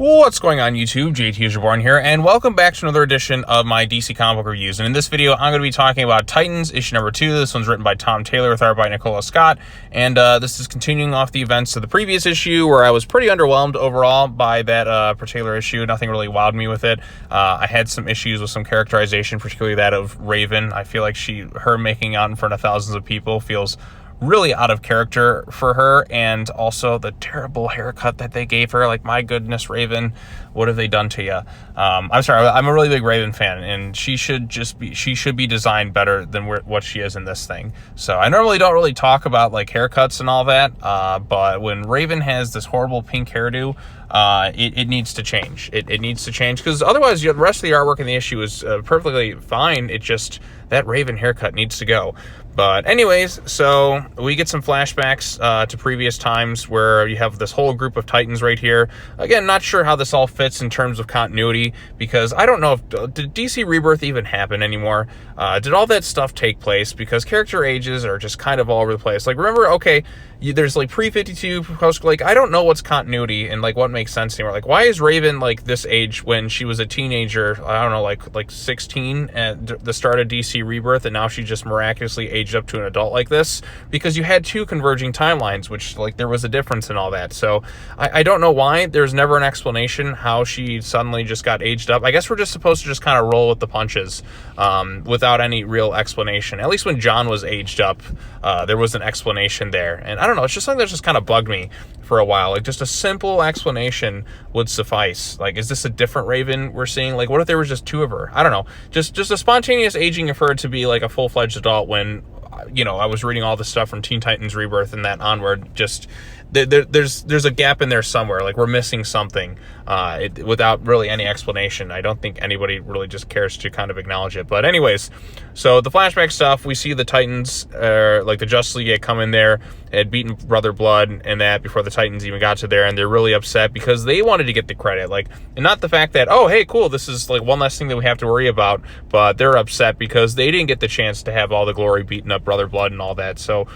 What's going on, YouTube? JT is Reborn here, and welcome back to another edition of my DC comic book reviews. And in this video, I'm going to be talking about Titans, issue number 2. This one's written by Tom Taylor with art by Nicola Scott, and this is continuing off the events of the previous issue, where I was pretty underwhelmed overall by that particular issue. Nothing really wowed me with it. I had some issues with some characterization, particularly that of Raven. I feel like her making out in front of thousands of people feels really out of character for her, and also the terrible haircut that they gave her. Like, my goodness, Raven, what have they done to you? I'm sorry, I'm a really big Raven fan, and she should be designed better than what she is in this thing. So I normally don't really talk about like haircuts and all that, but when Raven has this horrible pink hairdo, it needs to change. It needs to change, because otherwise the rest of the artwork in the issue is perfectly fine. It just, that Raven haircut needs to go. But anyways, so we get some flashbacks to previous times where you have this whole group of Titans right here. Again, not sure how this all fits in terms of continuity, because I don't know if, did DC Rebirth even happen anymore? Did all that stuff take place? Because character ages are just kind of all over the place. Like, remember, okay, there's like pre-52, post, like, I don't know what's continuity and like what makes sense anymore. Like, why is Raven like this age when she was a teenager, I don't know, like 16 at the start of DC Rebirth, and now she just miraculously aged up to an adult like this? Because you had two converging timelines, which, like, there was a difference in all that. So I don't know why. There's never an explanation how she suddenly just got aged up. I guess we're just supposed to just kind of roll with the punches without any real explanation. At least when John was aged up, there was an explanation there. And I don't know, it's just something that just kind of bugged me for a while. Like, just a simple explanation would suffice. Like, is this a different Raven we're seeing? Like, what if there was just two of her? I don't know. Just a spontaneous aging of her to be like a full-fledged adult when, you know, I was reading all the stuff from Teen Titans Rebirth and that onward. Just there's a gap in there somewhere. Like, we're missing something without really any explanation. I don't think anybody really just cares to kind of acknowledge it. But anyways, so the flashback stuff, we see the Titans, like the Justice League, had come in there, had beaten Brother Blood and that before the Titans even got to there, and they're really upset because they wanted to get the credit. Like, and not the fact that, oh, hey, cool, this is like one less thing that we have to worry about, but they're upset because they didn't get the chance to have all the glory beating up Brother Blood and all that. So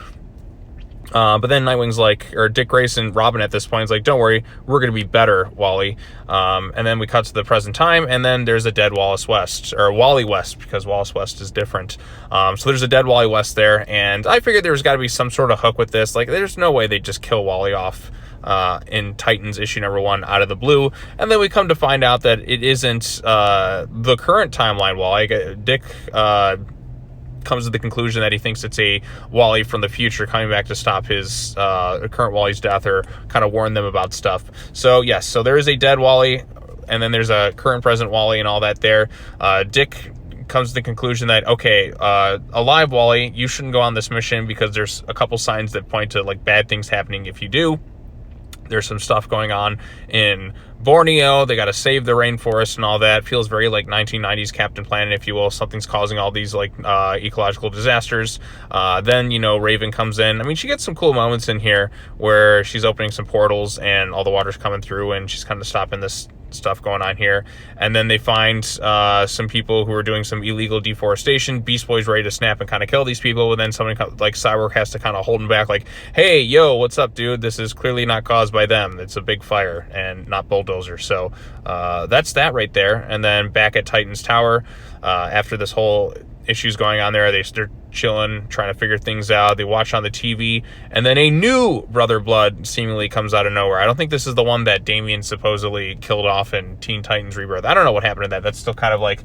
but then Nightwing's like, or Dick Grayson, Robin at this point is like, don't worry, we're going to be better, Wally. And then we cut to the present time, and then there's a dead Wallace West, or Wally West, because Wallace West is different. So there's a dead Wally West there, and I figured there's got to be some sort of hook with this. Like, there's no way they'd just kill Wally off in Titans issue number 1 out of the blue. And then we come to find out that it isn't the current timeline Wally. Dick comes to the conclusion that he thinks it's a Wally from the future coming back to stop his current Wally's death, or kind of warn them about stuff. So yes, so there is a dead Wally, and then there's a current present Wally and all that there. Dick comes to the conclusion that, okay, alive Wally, you shouldn't go on this mission because there's a couple signs that point to like bad things happening if you do. There's some stuff going on in Borneo. They got to save the rainforest and all that. Feels very like 1990s Captain Planet, if you will. Something's causing all these like ecological disasters. Then, you know, Raven comes in. I mean, she gets some cool moments in here where she's opening some portals and all the water's coming through, and she's kind of stopping this stuff going on here. And then they find some people who are doing some illegal deforestation. Beast Boy's ready to snap and kind of kill these people, but then somebody like Cyborg has to kind of hold him back, like, hey, yo, what's up, dude? This is clearly not caused by them. It's a big fire and not bulldozer. So that's that right there. And then back at Titan's Tower, after this whole issues going on there, they're chilling, trying to figure things out. They watch on the TV, and then a new Brother Blood seemingly comes out of nowhere. I don't think this is the one that Damian supposedly killed off in Teen Titans Rebirth. I don't know what happened to that. That's still kind of like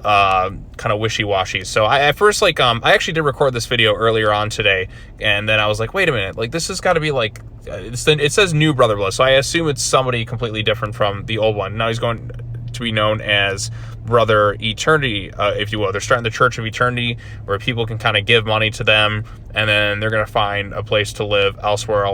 kind of wishy-washy. So I at first, like, I actually did record this video earlier on today, and then I was like, wait a minute, like, this has got to be like, it says new Brother Blood, so I assume it's somebody completely different from the old one. Now he's going to be known as Brother Eternity, if you will. They're starting the Church of Eternity, where people can kind of give money to them, and then they're going to find a place to live elsewhere,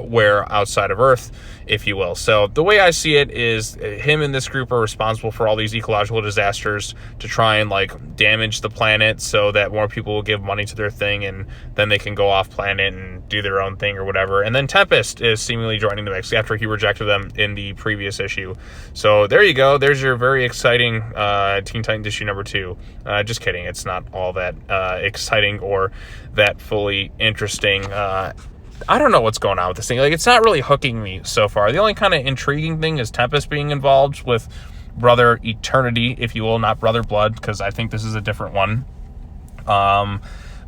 where outside of Earth, if you will. So the way I see it is, him and this group are responsible for all these ecological disasters to try and like damage the planet so that more people will give money to their thing, and then they can go off planet and do their own thing or whatever. And then Tempest is seemingly joining the mix after he rejected them in the previous issue. So there you go. There's your very exciting Teen Titans issue number 2. Just kidding. It's not all that exciting or that fully interesting. I don't know what's going on with this thing. Like, it's not really hooking me so far. The only kind of intriguing thing is Tempest being involved with Brother Eternity, if you will, not Brother Blood, because I think this is a different one.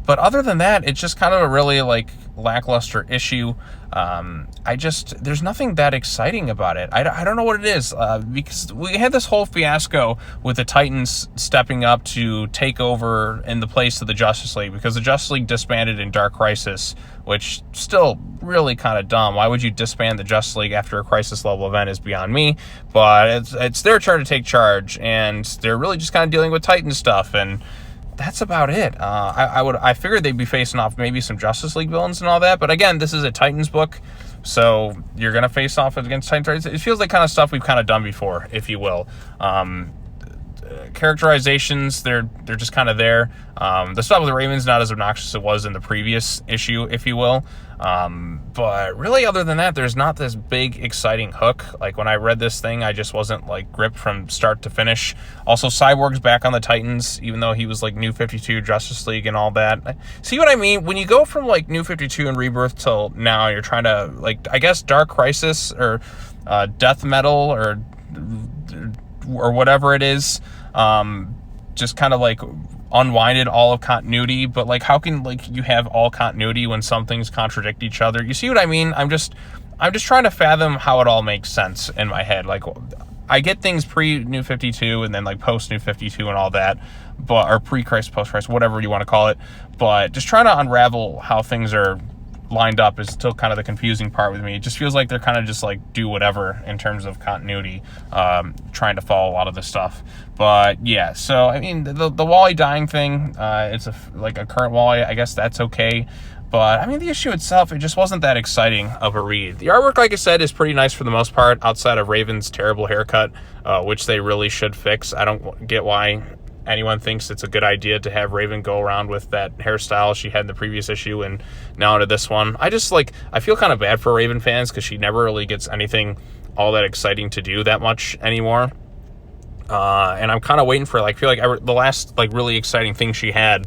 But other than that, it's just kind of a really, like, lackluster issue. There's nothing that exciting about it. I don't know what it is, because we had this whole fiasco with the Titans stepping up to take over in the place of the Justice League, because the Justice League disbanded in Dark Crisis, which still really kind of dumb. Why would you disband the Justice League after a crisis level event is beyond me, but it's their turn to take charge, and they're really just kind of dealing with Titan stuff, and that's about it. I figured they'd be facing off maybe some Justice League villains and all that, but again, this is a Titans book, so you're gonna face off against Titans. It feels like kind of stuff we've kind of done before, if you will. Characterizations, they're just kind of there. The stuff with the Raven's not as obnoxious as it was in the previous issue, if you will. But really, other than that, there's not this big exciting hook. Like, when I read this thing, I just wasn't like gripped from start to finish. Also, Cyborg's back on the Titans, even though he was like New 52, Justice League, and all that. See what I mean? When you go from like New 52 and Rebirth till now, you're trying to, like, I guess Dark Crisis or Death Metal or whatever it is, just kind of like unwinded all of continuity. But like, how can like you have all continuity when some things contradict each other? You see what I mean? I'm just trying to fathom how it all makes sense in my head. Like, I get things pre New 52 and then like post New 52 and all that, but or pre Christ, post Christ, whatever you want to call it. But just trying to unravel how things are lined up is still kind of the confusing part with me. It just feels like they're kind of just like do whatever in terms of continuity, trying to follow a lot of this stuff. But yeah, so I mean, the Wally dying thing, it's like a current Wally, I guess that's okay. But I mean, the issue itself, it just wasn't that exciting of a read. The artwork, like I said, is pretty nice for the most part, outside of Raven's terrible haircut, which they really should fix. I don't get why anyone thinks it's a good idea to have Raven go around with that hairstyle she had in the previous issue and now into this one. I feel kind of bad for Raven fans, because she never really gets anything all that exciting to do that much anymore. And I'm kind of waiting for, like, the last like really exciting thing she had,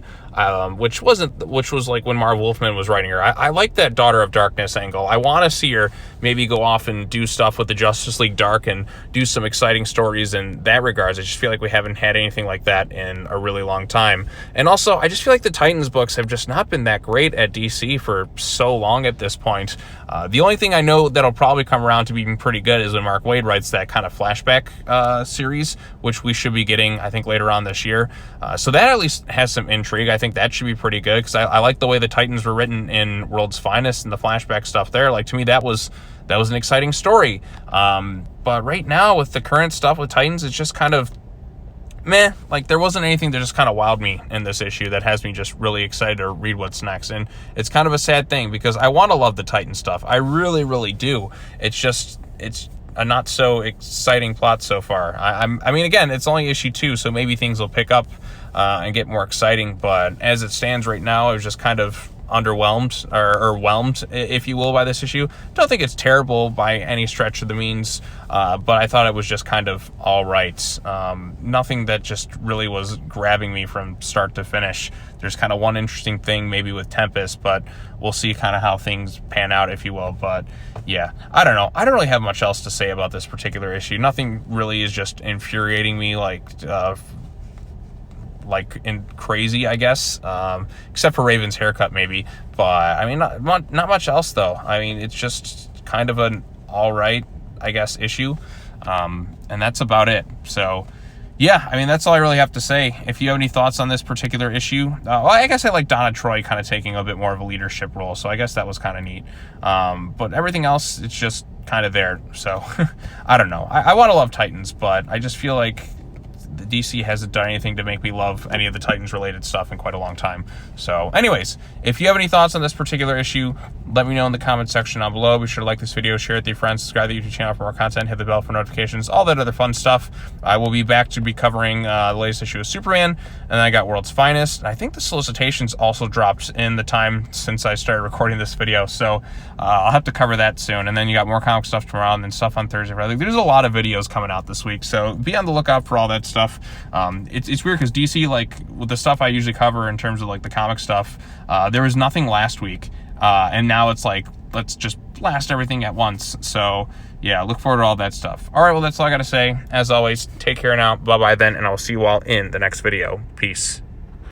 which was like when Marv Wolfman was writing her. I like that Daughter of Darkness angle. I want to see her maybe go off and do stuff with the Justice League Dark and do some exciting stories in that regards. I just feel like we haven't had anything like that in a really long time. And also, I just feel like the Titans books have just not been that great at DC for so long at this point. The only thing I know that'll probably come around to being pretty good is when Mark Waid writes that kind of flashback series, which we should be getting, I think, later on this year. So that at least has some intrigue. I think that should be pretty good, because I like the way the Titans were written in World's Finest and the flashback stuff there. Like, to me, that was an exciting story. But right now, with the current stuff with Titans, it's just kind of meh. Like, there wasn't anything that just kind of wowed me in this issue that has me just really excited to read what's next. And it's kind of a sad thing, because I want to love the Titan stuff. I really, really do. It's a not so exciting plot so far. I mean, again, it's only issue 2, so maybe things will pick up and get more exciting. But as it stands right now, I was just kind of underwhelmed or whelmed, if you will, by this issue. Don't think it's terrible by any stretch of the means, but I thought it was just kind of all right. Nothing that just really was grabbing me from start to finish. There's kind of one interesting thing maybe with Tempest, but we'll see kind of how things pan out, if you will. But yeah, I don't know. I don't really have much else to say about this particular issue. Nothing really is just infuriating me like in crazy, I guess, except for Raven's haircut maybe. But I mean, not much else though. I mean, it's just kind of an all right, I guess, issue, and that's about it. So yeah, I mean, that's all I really have to say. If you have any thoughts on this particular issue, well, I guess I like Donna Troy kind of taking a bit more of a leadership role, so I guess that was kind of neat. But everything else, it's just kind of there. So I don't know. I want to love Titans, but I just feel like the DC hasn't done anything to make me love any of the Titans related stuff in quite a long time. So anyways, if you have any thoughts on this particular issue, let me know in the comment section down below. Be sure to like this video, share it with your friends, subscribe to the YouTube channel for more content, hit the bell for notifications, all that other fun stuff. I will be back to be covering the latest issue of Superman, and then I got World's Finest. I think the solicitations also dropped in the time since I started recording this video, so I'll have to cover that soon. And then you got more comic stuff tomorrow, and then stuff on Thursday, Friday. There's a lot of videos coming out this week, so be on the lookout for all that stuff. It's weird because DC, like with the stuff I usually cover in terms of like the comic stuff, there was nothing last week, and now it's like let's just blast everything at once. So yeah, look forward to all that stuff. All right, well, that's all I got to say. As always, take care now. Bye-bye then, and I'll see you all in the next video. Peace.